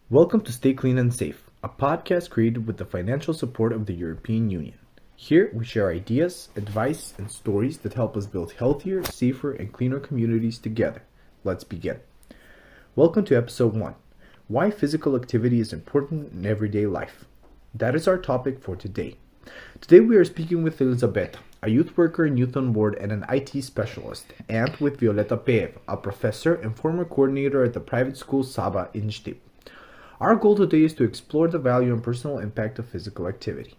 Welcome to Stay Clean and Safe, a podcast created with the financial support of the European Union. Here we share ideas, advice, and stories that help us build healthier, safer, and cleaner communities together. Let's begin. Welcome to episode 1, Why Physical Activity is Important in Everyday Life. That is our topic for today. Today we are speaking with Elizabeth, a youth worker in Youth on Board and an IT specialist, and with Violeta Peev, a professor and former coordinator at the private school Saba in Štip. Our goal today is to explore the value and personal impact of physical activity.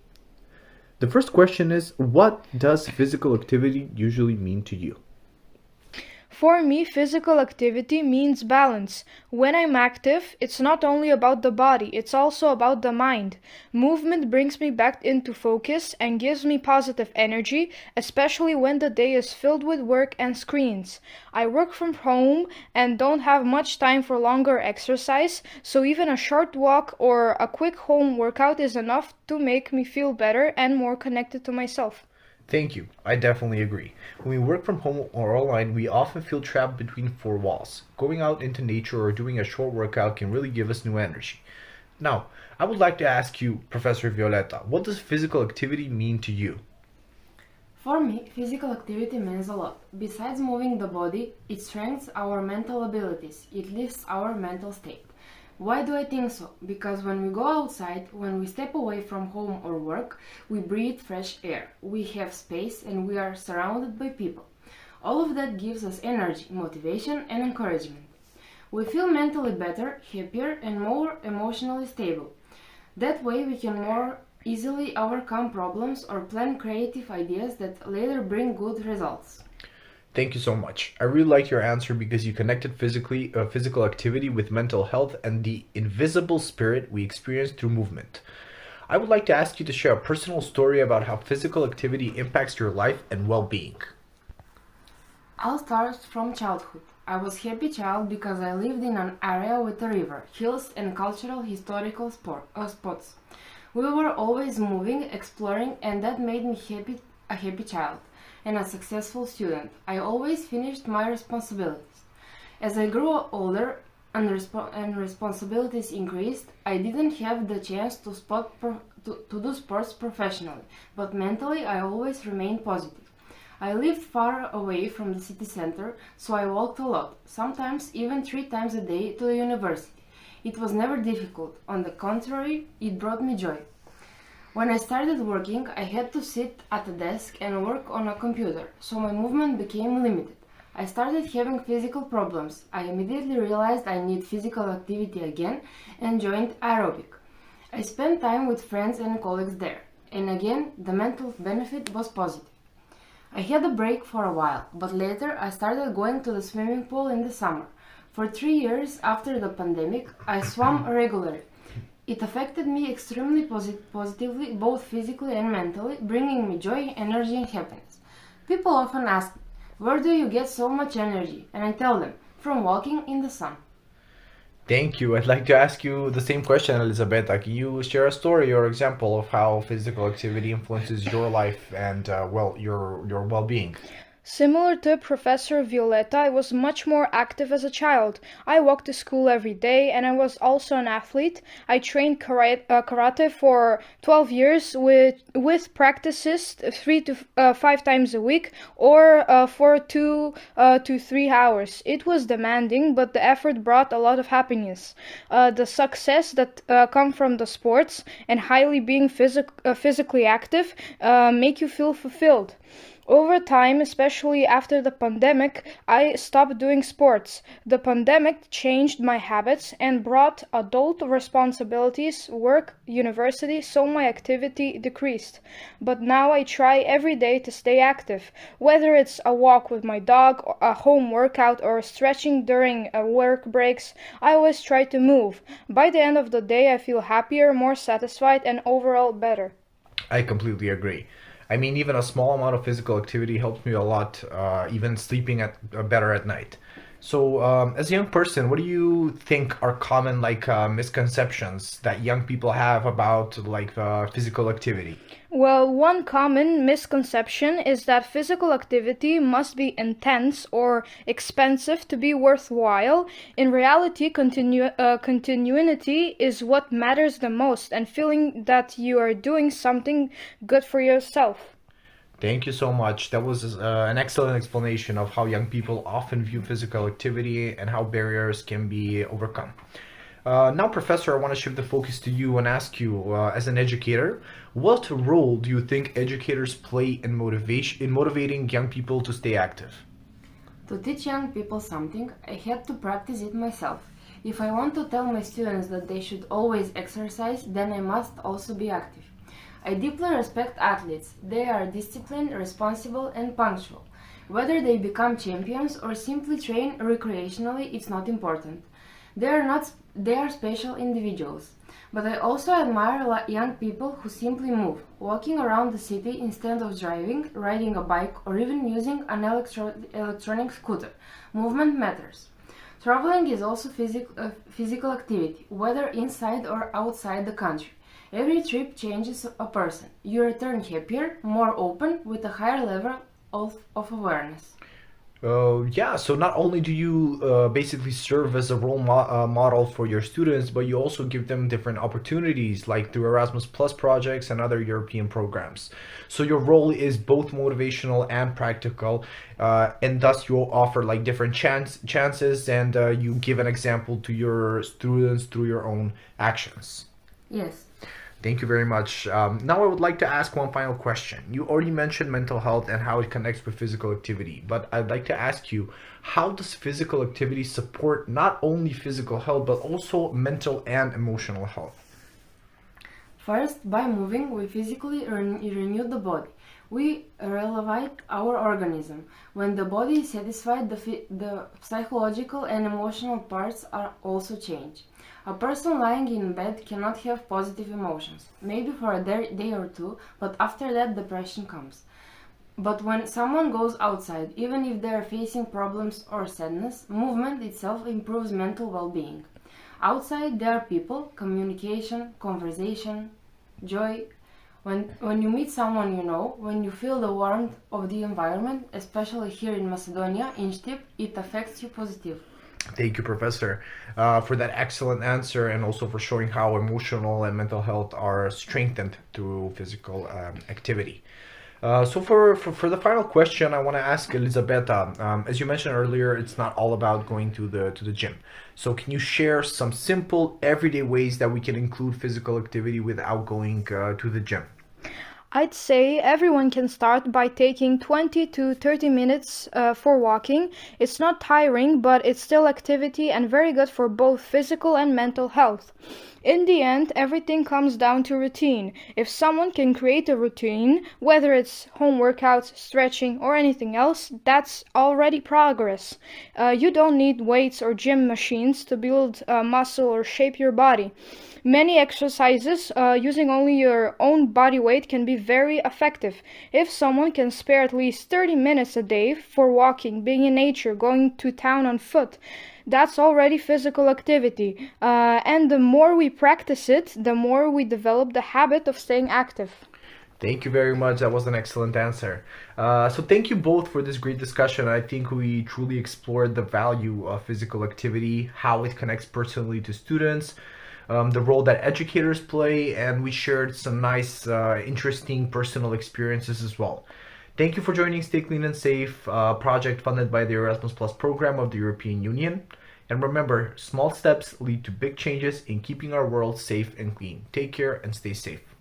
The first question is, what does physical activity usually mean to you? For me, physical activity means balance. When I'm active, it's not only about the body, it's also about the mind. Movement brings me back into focus and gives me positive energy, especially when the day is filled with work and screens. I work from home and don't have much time for longer exercise, so even a short walk or a quick home workout is enough to make me feel better and more connected to myself. Thank you. I definitely agree. When we work from home or online, we often feel trapped between four walls. Going out into nature or doing a short workout can really give us new energy. Now, I would like to ask you, Professor Violeta, what does physical activity mean to you? For me, physical activity means a lot. Besides moving the body, it strengthens our mental abilities. It lifts our mental state. Why do I think so? Because when we go outside, when we step away from home or work, we breathe fresh air. We have space and we are surrounded by people. All of that gives us energy, motivation, and encouragement. We feel mentally better, happier, and more emotionally stable. That way we can more easily overcome problems or plan creative ideas that later bring good results. Thank you so much. I really like your answer because you connected physical activity with mental health and the invisible spirit we experience through movement. I would like to ask you to share a personal story about how physical activity impacts your life and well-being. I'll start from childhood. I was a happy child because I lived in an area with a river, hills, and cultural historical spots. We were always moving, exploring, and that made me a happy child and a successful student. I always finished my responsibilities. As I grew older and responsibilities increased, I didn't have the chance to do sports professionally, but mentally I always remained positive. I lived far away from the city center, so I walked a lot, sometimes even 3 times a day to the university. It was never difficult. On the contrary, it brought me joy. When I started working, I had to sit at a desk and work on a computer, so my movement became limited. I started having physical problems. I immediately realized I need physical activity again and joined aerobic. I spent time with friends and colleagues there, and again, the mental benefit was positive. I had a break for a while, but later I started going to the swimming pool in the summer. For 3 years after the pandemic, I swam regularly. It affected me extremely positively, both physically and mentally, bringing me joy, energy, and happiness. People often ask me, where do you get so much energy? And I tell them, from walking in the sun. Thank you. I'd like to ask you the same question, Elizabeth. Can you share a story or example of how physical activity influences your life and your well-being? Similar to Professor Violeta, I was much more active as a child. I walked to school every day and I was also an athlete. I trained karate for 12 years with practices 3 to 5 times a week or for 2 to 3 hours. It was demanding, but the effort brought a lot of happiness. The success that come from the sports and highly being physically active make you feel fulfilled. Over time, especially after the pandemic, I stopped doing sports. The pandemic changed my habits and brought adult responsibilities, work, university, so my activity decreased. But now I try every day to stay active, whether it's a walk with my dog, a home workout, or stretching during work breaks. I always try to move. By the end of the day, I feel happier, more satisfied, and overall better. I completely agree. I mean, even a small amount of physical activity helps me a lot, even sleeping better at night. So, as a young person, what do you think are common misconceptions that young people have about physical activity? Well, one common misconception is that physical activity must be intense or expensive to be worthwhile. In reality, continuity is what matters the most, and feeling that you are doing something good for yourself. Thank you so much. That was an excellent explanation of how young people often view physical activity and how barriers can be overcome. Now, Professor, I want to shift the focus to you and ask you, as an educator, what role do you think educators play in motivating young people to stay active? To teach young people something, I had to practice it myself. If I want to tell my students that they should always exercise, then I must also be active. I deeply respect athletes. They are disciplined, responsible, and punctual. Whether they become champions or simply train recreationally, it's not important. They are special individuals. But I also admire young people who simply move, walking around the city instead of driving, riding a bike, or even using an electronic scooter. Movement matters. Traveling is also physical activity, whether inside or outside the country. Every trip changes a person. You return happier, more open, with a higher level of awareness. Yeah, so not only do you basically serve as a model for your students, but you also give them different opportunities, like through Erasmus Plus projects and other European programs. So your role is both motivational and practical, and thus you offer like different chances, and you give an example to your students through your own actions. Yes. Thank you very much. Now I would like to ask one final question. You already mentioned mental health and how it connects with physical activity, but I'd like to ask you, how does physical activity support not only physical health, but also mental and emotional health? First, by moving, we physically renew the body. We elevate our organism. When the body is satisfied, the psychological and emotional parts are also changed. A person lying in bed cannot have positive emotions, maybe for a day or two, but after that depression comes. But when someone goes outside, even if they are facing problems or sadness, movement itself improves mental well-being. Outside there are people, communication, conversation, joy. When you meet someone you know, when you feel the warmth of the environment, especially here in Macedonia, in Štip, it affects you positively. Thank you, Professor, for that excellent answer and also for showing how emotional and mental health are strengthened through physical activity. So for the final question, I want to ask Elisabetta. As you mentioned earlier, it's not all about going to the gym. So can you share some simple everyday ways that we can include physical activity without going to the gym? I'd say everyone can start by taking 20 to 30 minutes for walking. It's not tiring, but it's still activity and very good for both physical and mental health. In the end, everything comes down to routine. If someone can create a routine, whether it's home workouts, stretching, or anything else, that's already progress. You don't need weights or gym machines to build muscle or shape your body. Many exercises using only your own body weight can be very effective. If someone can spare at least 30 minutes a day for walking, being in nature, going to town on foot, that's already physical activity. And the more we practice it, the more we develop the habit of staying active. Thank you very much. That was an excellent answer. So thank you both for this great discussion. I think we truly explored the value of physical activity, how it connects personally to students, the role that educators play, and we shared some nice, interesting personal experiences as well. Thank you for joining Stay Clean and Safe, a project funded by the Erasmus Plus program of the European Union. And remember, small steps lead to big changes in keeping our world safe and clean. Take care and stay safe.